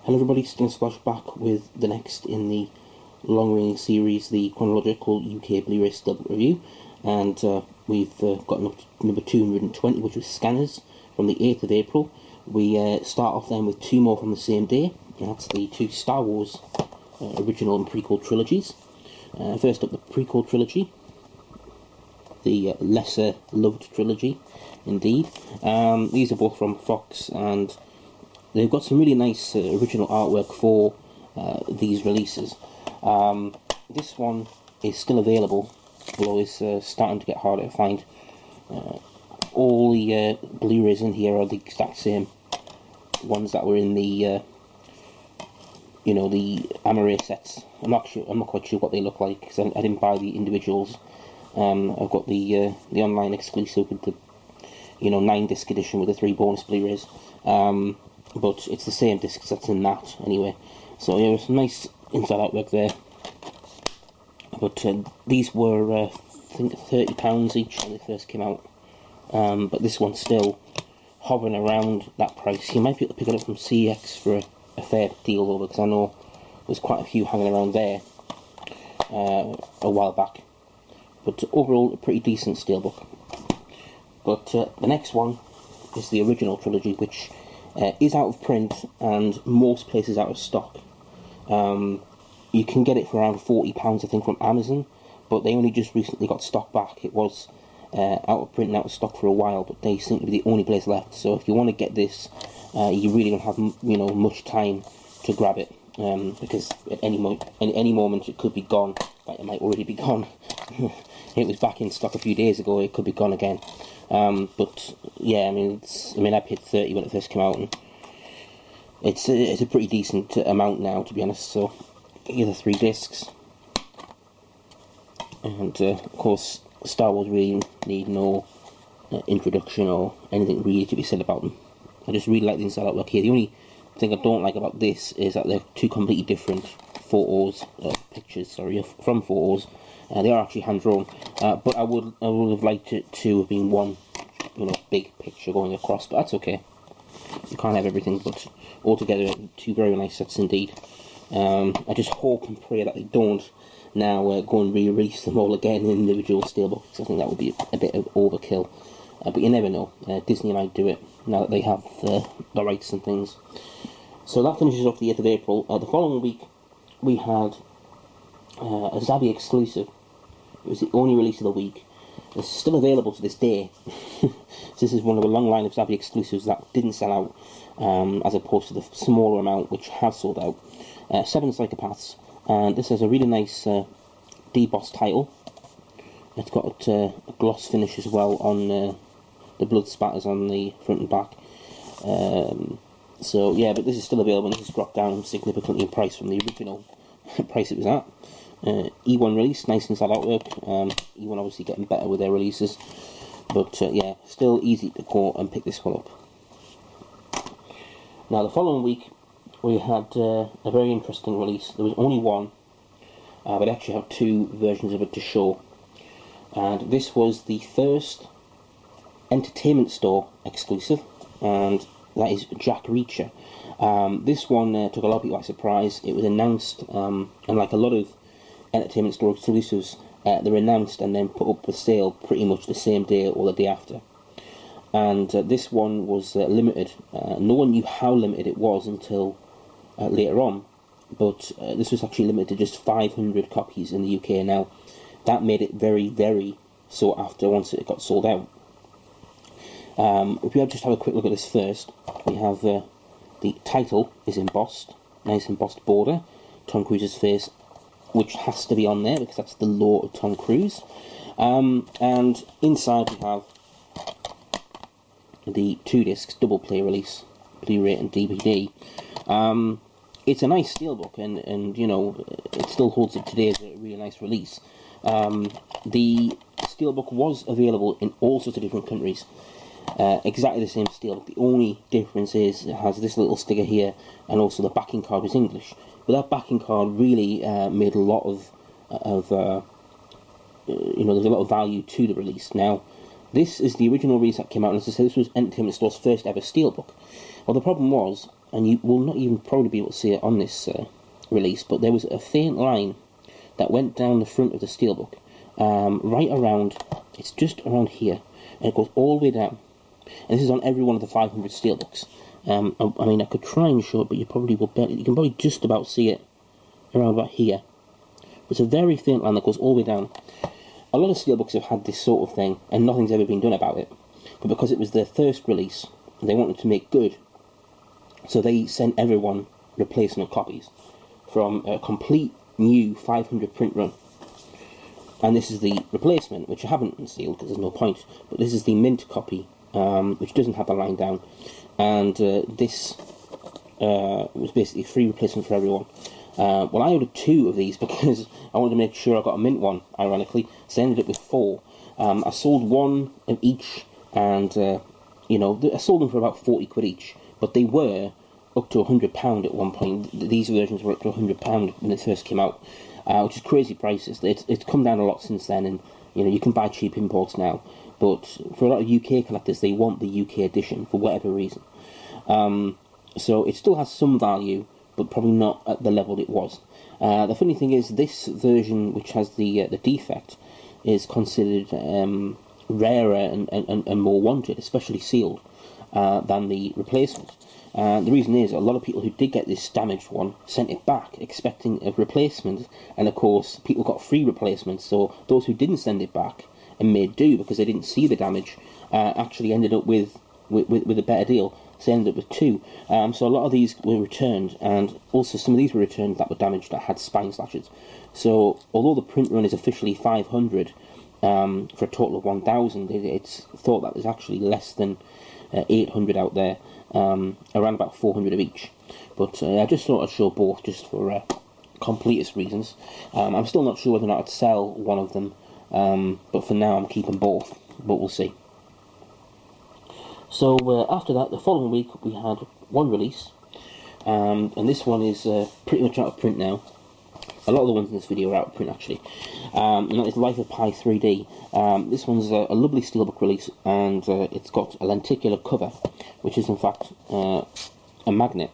Hello everybody, Splash back with the next in the long-running series, the Chronological UK Bluray Steelbook review, and we've gotten up to number 220, which was Scanners, from the 8th of April. We start off then with two more from the same day, and that's the two Star Wars original and prequel trilogies. First up, the prequel trilogy, the lesser loved trilogy, indeed. These are both from Fox, and they've got some really nice original artwork for these releases. This one is still available, although it's starting to get harder to find. All the Blu-rays in here are the exact same ones that were in the the Amaray sets. I'm not quite sure what they look like because I didn't buy the individuals. I've got the online exclusive with the 9-disc edition with the 3 bonus Blu-rays. But it's the same discs that's in that anyway. So yeah, there's some nice inside artwork there. But these were, I think, £30 each when they first came out. But this one's still hovering around that price. You might be able to pick it up from CX for a fair deal over, because I know there's quite a few hanging around there a while back. But overall, a pretty decent steelbook. But the next one is the original trilogy, which is out of print and most places out of stock. You can get it for around £40, I think, from Amazon, but they only just recently got stock back. It was out of print and out of stock for a while, but they seem to be the only place left. So if you want to get this, you really don't have much time to grab it, because at any moment it could be gone. Like, it might already be gone. It was back in stock a few days ago. It could be gone again. But yeah, I paid 30 when it first came out, and it's a pretty decent amount now, to be honest. So here are the 3 discs, and of course, Star Wars really need no introduction or anything really to be said about them. I just really like the inside artwork here. The only thing I don't like about this is that they're two completely different pictures from photos. They are actually hand drawn, but I would have liked it to have been one, big picture going across. But that's okay. You can't have everything. But altogether, 2 very nice sets indeed. I just hope and pray that they don't now go and re-release them all again in individual steelbooks. I think that would be a bit of overkill. But you never know. Disney might do it now that they have the rights and things. So that finishes off the 8th of April. The following week, we had a Zabi exclusive. It was the only release of the week. It's still available to this day. So this is one of a long line of Zabi exclusives that didn't sell out, as opposed to the smaller amount which have sold out. 7 Psychopaths, and this has a really nice debossed title. It's got a gloss finish as well on the blood spatters on the front and back. So yeah, but this is still available, and this has dropped down significantly in price from the original price it was at. E1 release, nice inside artwork. E1 obviously getting better with their releases, but yeah, still easy to go and pick this one up. Now the following week we had a very interesting release. There was only one, but I actually have 2 versions of it to show, and this was the first Entertainment Store exclusive, and that is Jack Reacher. This one took a lot of people by surprise. It was announced, and like a lot of Entertainment Store exclusives, they're announced and then put up for sale pretty much the same day or the day after. And this one was limited. No one knew how limited it was until later on, but this was actually limited to just 500 copies in the UK. Now, that made it very, very sought after once it got sold out. If we just have a quick look at this first, we have the title is embossed, nice embossed border, Tom Cruise's face, which has to be on there because that's the law of Tom Cruise. And inside we have the 2 discs double play release, Blu-ray and DVD. It's a nice steelbook, and it still holds up today as a really nice release. The steelbook was available in all sorts of different countries. Exactly the same steelbook. The only difference is it has this little sticker here, and also the backing card was English. But that backing card really made a lot of there's a lot of value to the release. Now, this is the original release that came out, and as I said, this was Entertainment Store's first ever steelbook. Well, the problem was and you will not even probably be able to see it on this release, but there was a faint line that went down the front of the steelbook, right around, it's just around here, and it goes all the way down. And this is on every one of the 500 steelbooks. I mean, I could try and show it, but you probably will barely, you can probably just about see it around about here. It's a very faint line that goes all the way down. A lot of steelbooks have had this sort of thing, and nothing's ever been done about it. But because it was their first release, they wanted to make good, so they sent everyone replacement copies from a complete new 500 print run. And this is the replacement, which I haven't unsealed because there's no point, but this is the mint copy, which doesn't have the line down, and this was basically a free replacement for everyone. Well, I ordered 2 of these because I wanted to make sure I got a mint one, ironically, so I ended up with 4. I sold 1 of each, and you know, I sold them for about 40 quid each, but they were up to £100 at one point. These versions were up to £100 when they first came out, which is crazy prices. It's come down a lot since then, and you know, you can buy cheap imports now, but for a lot of UK collectors, they want the UK edition for whatever reason. So it still has some value, but probably not at the level it was. The funny thing is, this version, which has the defect, is considered rarer and more wanted, especially sealed, than the replacement. The reason is, a lot of people who did get this damaged one sent it back expecting a replacement, and of course people got free replacements, so those who didn't send it back and made do because they didn't see the damage actually ended up with a better deal. So they ended up with 2. So a lot of these were returned, and also some of these were returned that were damaged, that had spine slashes. So although the print run is officially 500 for a total of 1,000, it's thought that there's actually less than 800 out there, around about 400 of each. But I just thought I'd show both just for completist reasons. I'm still not sure whether or not I'd sell one of them, but for now I'm keeping both, but we'll see. So after that, the following week we had one release, and this one is pretty much out of print now. A lot of the ones in this video are out of print actually, and that is Life of Pi 3D. This one's a lovely steelbook release, and it's got a lenticular cover, which is in fact a magnet.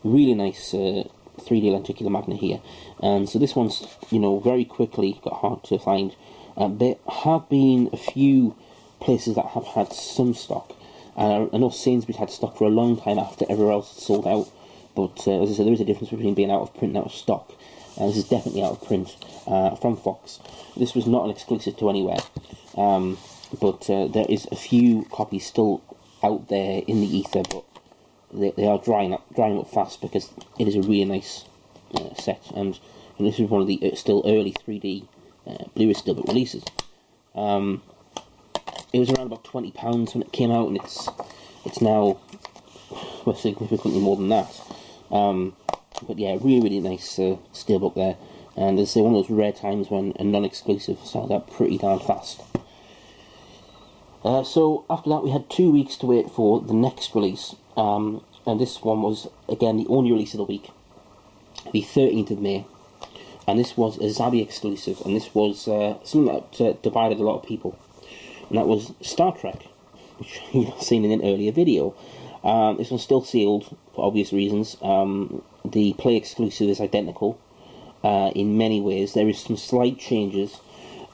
Really nice 3D lenticular magnet here, and so this one's, you know, very quickly got hard to find. There have been a few places that have had some stock. I know Sainsbury's had stock for a long time after everywhere else had sold out, but as I said, there is a difference between being out of print and out of stock. This is definitely out of print from Fox. This was not an exclusive to anywhere, but there is a few copies still out there in the ether, but they are drying up fast because it is a really nice set, and this is one of the still early 3D Bluray Steelbook releases. It was around about £20 when it came out, and it's now, well, significantly more than that. But yeah, really nice steelbook there, and as I say, one of those rare times when a non-exclusive sells out pretty darn fast. So after that, we had 2 weeks to wait for the next release, and this one was again the only release of the week, the 13th of May, and this was a Zabi exclusive, and this was something that divided a lot of people. And that was Star Trek, which you've seen in an earlier video. This one's still sealed for obvious reasons. The Play exclusive is identical in many ways. There is some slight changes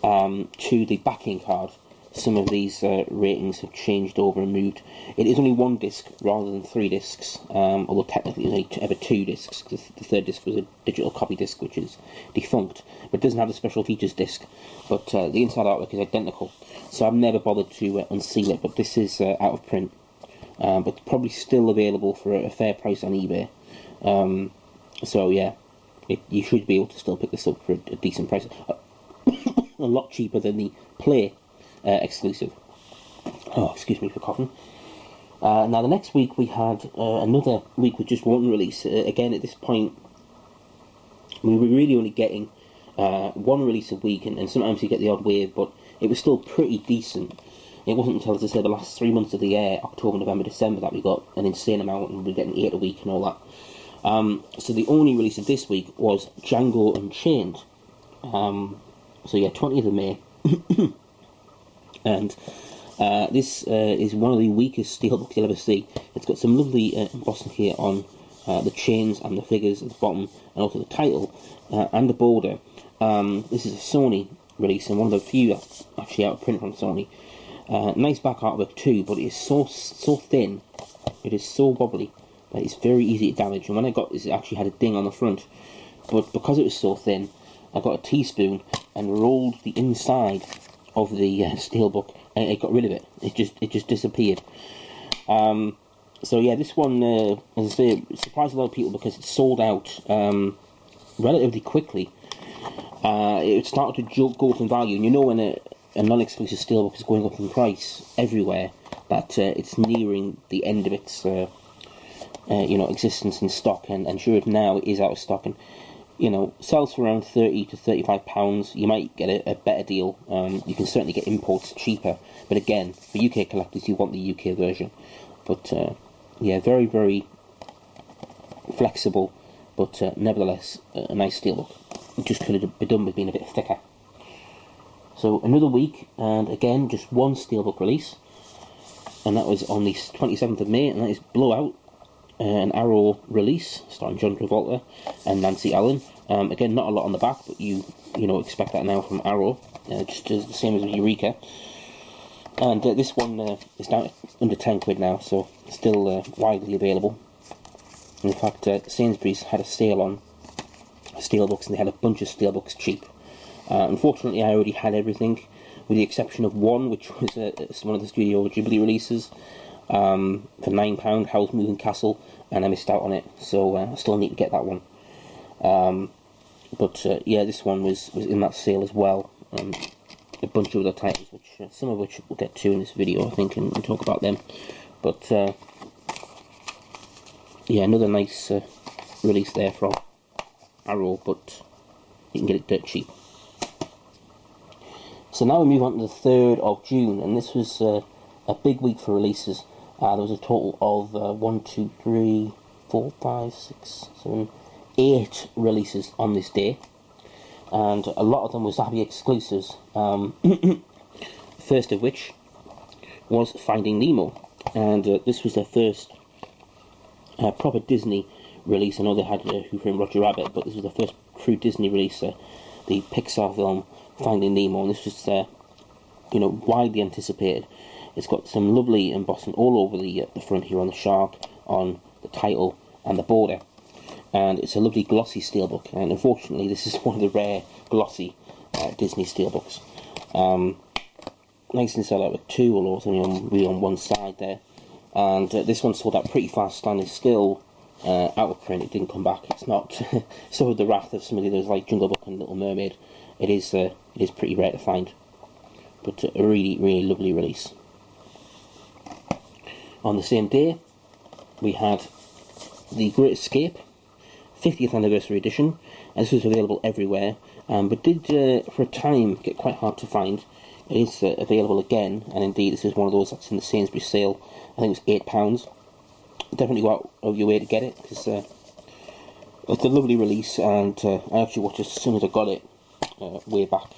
to the backing card. Some of these ratings have changed over and moved. It is only 1 disc rather than 3 discs, although technically it's only ever 2 discs, because the 3rd disc was a digital copy disc, which is defunct, but it doesn't have the special features disc. But the inside artwork is identical, so I've never bothered to unseal it, but this is out of print, but probably still available for a fair price on eBay. So yeah, you should be able to still pick this up for a decent price. A lot cheaper than the Play exclusive. Oh, excuse me for coughing. Now the next week we had another week with just one release. Again, at this point we were really only getting 1 release a week, and sometimes you get the odd wave, but it was still pretty decent. It wasn't until, as I said, the last 3 months of the year, October, November, December, that we got an insane amount, and we were getting 8 a week and all that. So the only release of this week was Django Unchained. So yeah, 20th of May. And This is one of the weakest steelbooks you'll ever see. It's got some lovely embossing here on the chains and the figures at the bottom, and also the title and the border. This is a Sony release, and one of the few actually out of print from Sony. Nice back artwork too, but it is so thin, it is so wobbly that it's very easy to damage. And when I got this, it actually had a ding on the front, but because it was so thin, I got a teaspoon and rolled the inside of the steelbook, and it got rid of it. It just disappeared. So yeah, this one, as I say, surprised a lot of people because it sold out relatively quickly. It started to go up in value, and you know when a non-exclusive steelbook is going up in price everywhere, that it's nearing the end of its existence in stock, and sure enough now it is out of stock, and sells for around £30 to £35. You might get a better deal. You can certainly get imports cheaper, but again, for UK collectors, you want the UK version. But yeah, very, very flexible, but nevertheless a nice steelbook. It just could have been done with being a bit thicker. So another week, and again just one steelbook release, and that was on the 27th of May, and that is Blowout, an Arrow release starring John Travolta and Nancy Allen. Again, not a lot on the back, but you expect that now from Arrow, just as the same as Eureka. And this one is down under £10 now, so still widely available. In fact, Sainsbury's had a sale on steelbooks, and they had a bunch of steelbooks cheap. Unfortunately, I already had everything, with the exception of one, which was one of the Studio Ghibli releases, for £9, Howl's Moving Castle, and I missed out on it, so I still need to get that one. But yeah, this one was in that sale as well. A bunch of other titles, which some of which we'll get to in this video, I think, and talk about them. But yeah, another nice release there from Arrow, but you can get it dirt cheap. So now we move on to the 3rd of June, and this was a big week for releases. There was a total of 8 releases on this day, and a lot of them were Zappy exclusives. First of which was Finding Nemo, and this was their first proper Disney release. I know they had Who Framed Roger Rabbit, but this was the first true Disney release, the Pixar film Finding Nemo, and this was widely anticipated. It's got some lovely embossing all over the front here on the shark, on the title and the border, and it's a lovely glossy steelbook, and unfortunately this is one of the rare glossy Disney steelbooks. Nice and sell out with 2, although it's only really on one side there, and this one sold out pretty fast, standing still out of print. It didn't come back. It's not so with the wrath of some of the others like Jungle Book and Little Mermaid. It is pretty rare to find, but a really, really lovely release. On the same day, we had The Great Escape 50th Anniversary Edition, and this was available everywhere, but did for a time get quite hard to find. It is available again, and indeed this is one of those that's in the Sainsbury's sale. I think it was £8. Definitely go out of your way to get it, because it's a lovely release, and I actually watched it as soon as I got it way back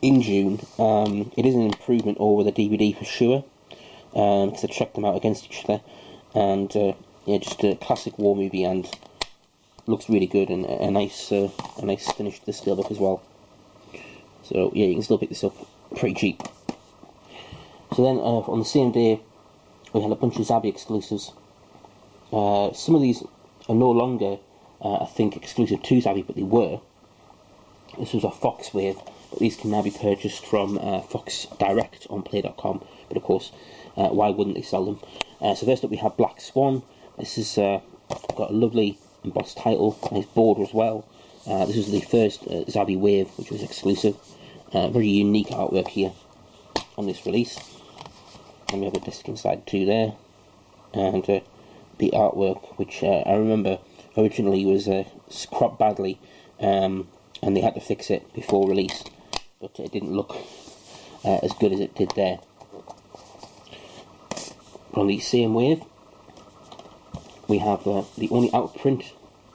in June. It is an improvement over the DVD for sure, because I checked them out against each other, and yeah, just a classic war movie, and looks really good, and a nice finish to the steelbook as well. So yeah, you can still pick this up pretty cheap. So then on the same day, we had a bunch of Zappy exclusives. Some of these are no longer, I think, exclusive to Zappy, but they were. This was a Fox wave, but these can now be purchased from Fox Direct on Play.com. But of course, why wouldn't they sell them? So first up we have Black Swan. This has got a lovely embossed title, nice border as well. This was the first Zappy wave, which was exclusive. Very unique artwork here on this release. And we have a disc inside too there, and the artwork, which I remember originally was cropped badly, and they had to fix it before release, but it didn't look as good as it did there. From the same wave, we have the only out print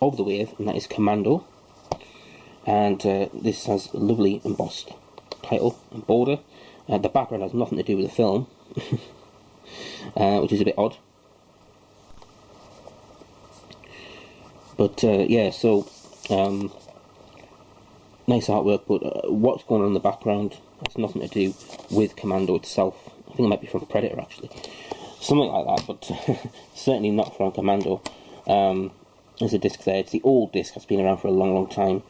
of the wave, and that is Commando, and this has a lovely embossed title and border, The background has nothing to do with the film, which is a bit odd. But yeah, so nice artwork, but what's going on in the background has nothing to do with Commando itself. I think it might be from Predator, actually. Something like that, but certainly not from Commando. There's a disc there. It's the old disc that's been around for a long, long time.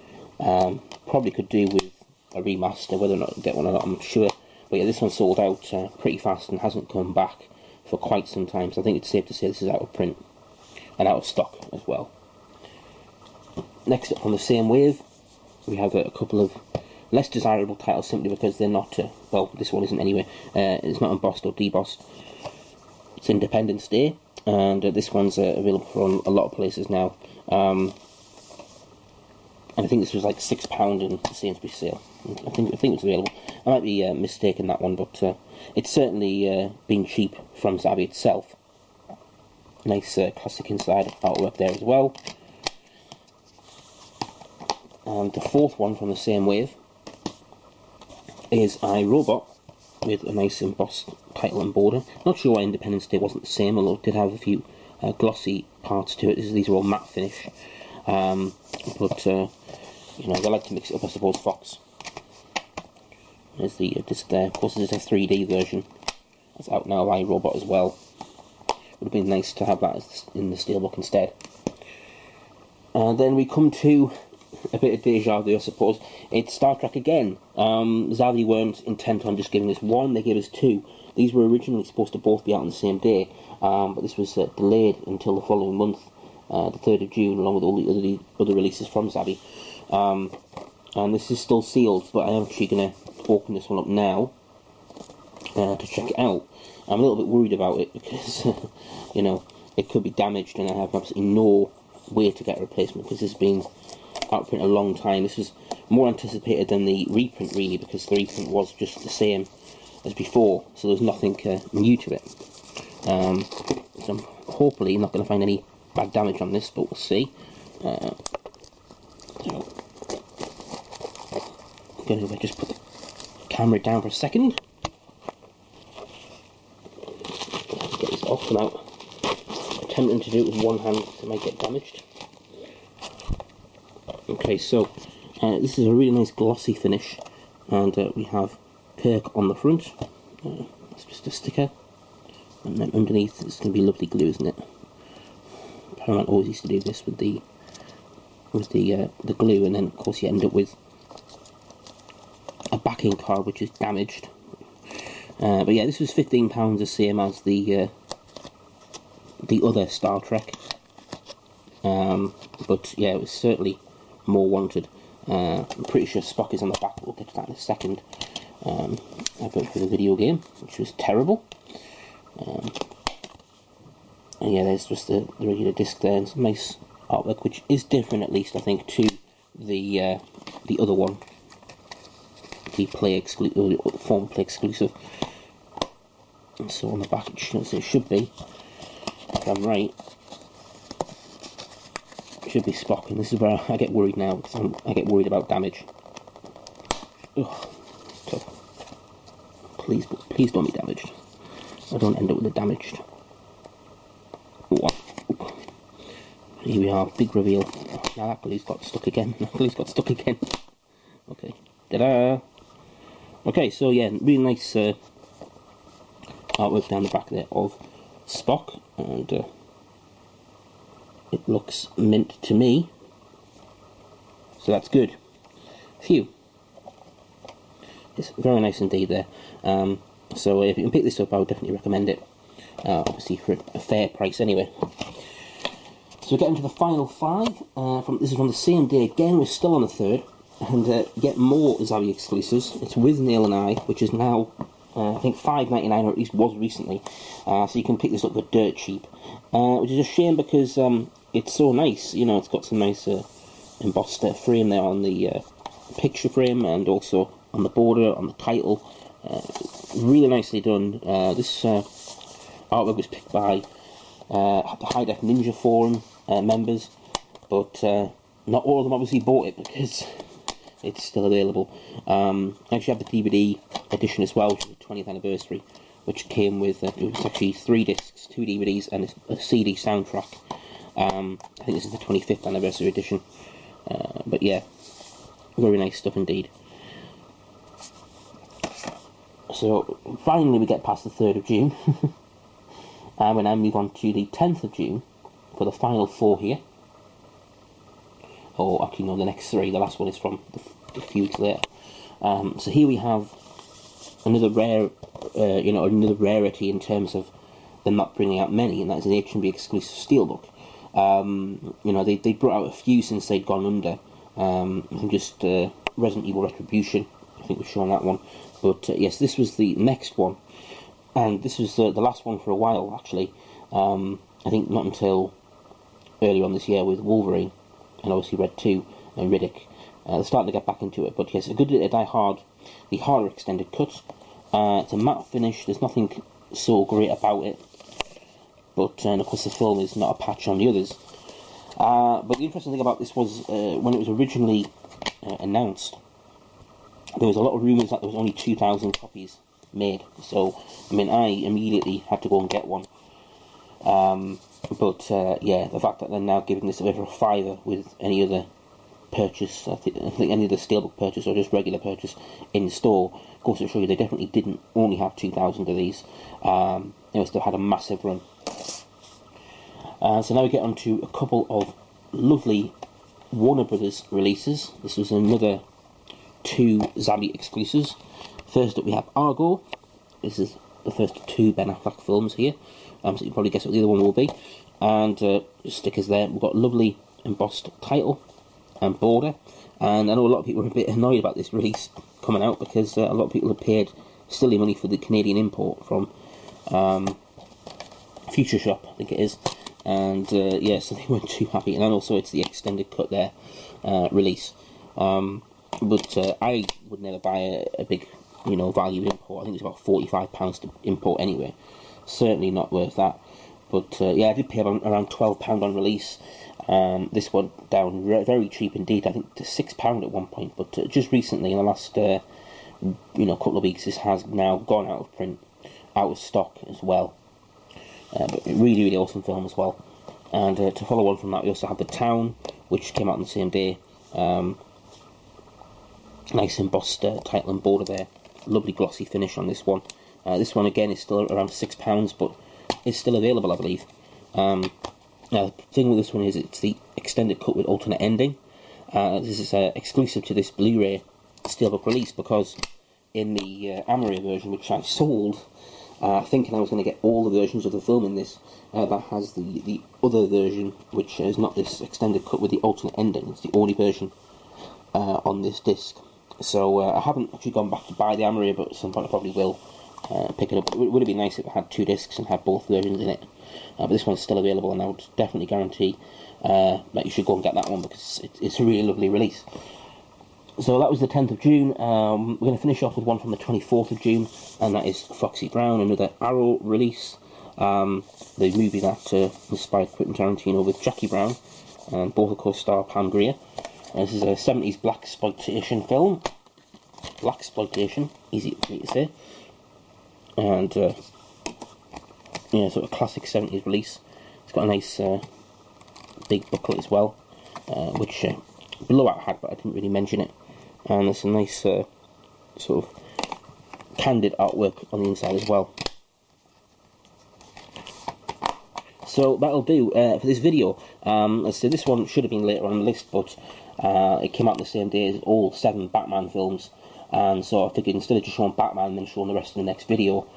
Probably could do with a remaster, whether or not I'll get one or not, I'm not sure. But yeah, this one sold out pretty fast and hasn't come back for quite some time, so I think it's safe to say this is out of print and out of stock as well. Next up on the same wave, we have a couple of less desirable titles simply because they're not, well, this one isn't anyway, it's not embossed or debossed. It's Independence Day, and this one's available from a lot of places now. And I think this was like £6 in the Sainsbury's sale. I think it's available. I might be mistaken that one, but it's certainly been cheap from Zavvi itself. Nice classic inside artwork there as well. And the fourth one from the same wave is iRobot with a nice embossed title and border. Not sure why Independence Day wasn't the same, although it did have a few glossy parts to it. These are all matte finish. But you know, they like to mix it up, I suppose. Fox. There's the disc there. Of course, there's a 3D version that's out now, iRobot as well. Would have been nice to have that in the Steelbook instead. And then we come to a bit of deja vu, I suppose. It's Star Trek again. Zavvi weren't intent on just giving us one, they gave us two. These were originally supposed to both be out on the same day, but this was delayed until the following month, the 3rd of June, along with all the other releases from Zavvi. And this is still sealed, but I am actually going to open this one up now to check it out. I'm a little bit worried about it because, you know, it could be damaged and I have absolutely no way to get a replacement because this has been out of print a long time. This was more anticipated than the reprint, really, because the reprint was just the same as before, so there's nothing new to it. So I'm hopefully not going to find any bad damage on this, but we'll see. So I'm going to just put the camera down for a second. Get this off without attempting to do it with one hand, because it might get damaged. Okay, so this is a really nice glossy finish, and we have Kirk on the front. It's just a sticker, and then underneath it's going to be lovely glue, isn't it? Paramount always used to do this with the glue, and then of course you end up with a backing card which is damaged. But yeah, this was £15, the same as the other Star Trek. But yeah, it was certainly more wanted. I'm pretty sure Spock is on the back, we'll get to that in a second. I built for the video game, which was terrible. And yeah, there's just the regular disc there, and some nice artwork, which is different, at least I think, to the other one, the play exclusive, or the former play exclusive. And so on the back it should be, if I'm right, it should be Spock, and this is where I get worried now, because I get worried about damage. Ugh, it's tough. Please don't be damaged. I don't end up with it damaged. Ooh. Here we are, big reveal. Now that glue's got stuck again. Okay, ta-da! Okay, so yeah, really nice artwork down the back there of Spock, and it looks mint to me, so that's good. Phew. It's very nice indeed there. So if you can pick this up, I would definitely recommend it. Obviously for a fair price anyway. So we get into the final five. This is from the same day again. We're still on the 3rd, and get more Zavvi exclusives. It's with Neil and I, which is now I think $5.99, or at least was recently. So you can pick this up for dirt cheap, which is a shame because it's so nice. You know, it's got some nice embossed frame there on the picture frame, and also on the border, on the title. Really nicely done. This artwork was picked by the High Def Ninja Forum members, but not all of them obviously bought it because it's still available. I actually have the DVD edition as well, which is the 20th anniversary, which came with, it was actually 3 discs, 2 DVDs, and a CD soundtrack. I think this is the 25th anniversary edition. But yeah, very nice stuff indeed. So finally we get past the 3rd of June. And we now move on to the 10th of June for the final 4 here. Or actually no, the next 3. The last one is from a few weeks later. So here we have another rare, another rarity in terms of them not bringing out many, and that is an HMV exclusive steelbook. They brought out a few since they'd gone under. I think just Resident Evil Retribution, I think we've shown that one. But yes, this was the next one, and this was the last one for a while actually. I think not until earlier on this year with Wolverine, and obviously Red 2 and Riddick. They're starting to get back into it, but yes, a good Die Hard, the horror extended cut. It's a matte finish, there's nothing so great about it, but of course the film is not a patch on the others. But the interesting thing about this was, when it was originally announced, there was a lot of rumours that there was only 2,000 copies made, so I mean I immediately had to go and get one. Yeah, the fact that they're now giving this away for a $5 with any other purchase, I think any other steelbook purchase or just regular purchase in store, goes to show you they definitely didn't only have 2,000 of these. They still had a massive run. So now we get on to a couple of lovely Warner Brothers releases. This was another 2 Zabi exclusives. First up we have Argo. This is the first 2 Ben Affleck films here, so you can probably guess what the other one will be. And stickers there. We've got lovely embossed title and border, and I know a lot of people are a bit annoyed about this release coming out because a lot of people have paid silly money for the Canadian import from Future Shop, I think it is, and yeah, so they weren't too happy. And then also it's the extended cut there release, but I would never buy a big value import. I think it's about £45 to import anyway, certainly not worth that. But yeah, I did pay around £12 on release. This one down very cheap indeed, I think to £6 at one point, but just recently in the last couple of weeks this has now gone out of print, out of stock as well. But really awesome film as well. And to follow on from that, we also have The Town, which came out on the same day. Nice embossed title and border there, lovely glossy finish on this one. This one again is still around £6, but it's still available, I believe. Now, the thing with this one is it's the extended cut with alternate ending. This is exclusive to this Bluray Steelbook release, because in the Amaria version, which I sold, thinking I was going to get all the versions of the film in this, that has the other version, which is not this extended cut with the alternate ending. It's the only version on this disc. So I haven't actually gone back to buy the Amaria, but at some point I probably will pick it up. It would have been nice if it had 2 discs and had both versions in it. But this one's still available, and I would definitely guarantee that you should go and get that one, because it's a really lovely release. So that was the 10th of June. We're going to finish off with one from the 24th of June, and that is Foxy Brown, another Arrow release. The movie that inspired Quentin Tarantino with Jackie Brown, and both of course star Pam Grier. This is a 70s blaxploitation film. Blaxploitation, easy for me to say. And yeah, sort of classic 70s release. It's got a nice big booklet as well, which Blowout had, but I didn't really mention it. And there's some nice sort of candid artwork on the inside as well. So that'll do for this video. Let's say this one should have been later on the list, but it came out the same day as all 7 Batman films, and so I figured instead of just showing Batman and then showing the rest in the next video,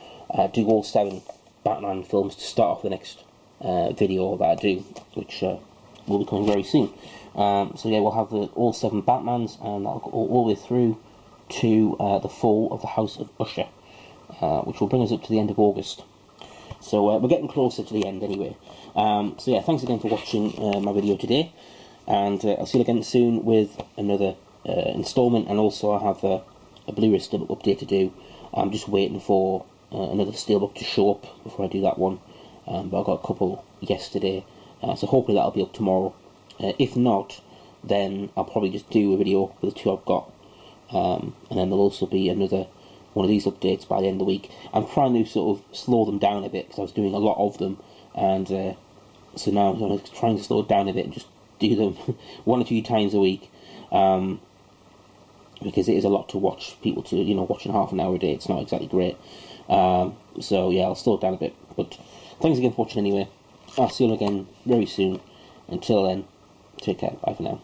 do all 7 Batman films to start off the next video that I do, which will be coming very soon. So yeah, we'll have all 7 Batmans, and that'll go all the way through to the fall of the House of Usher, which will bring us up to the end of August. So we're getting closer to the end anyway. So yeah, thanks again for watching my video today, and I'll see you again soon with another instalment, and also I have a Bluray Steelbook update to do. I'm just waiting for another Steelbook to show up before I do that one, but I got a couple yesterday, so hopefully that'll be up tomorrow. If not, then I'll probably just do a video with the 2 I've got and then there'll also be another one of these updates by the end of the week. I'm trying to sort of slow them down a bit because I was doing a lot of them, and so now I'm trying to slow it down a bit and just do them 1 or 2 times a week, because it is a lot to watch people to, watching half an hour a day. It's not exactly great. So yeah, I'll slow it down a bit. But thanks again for watching anyway. I'll see you again very soon. Until then, take care. Bye for now.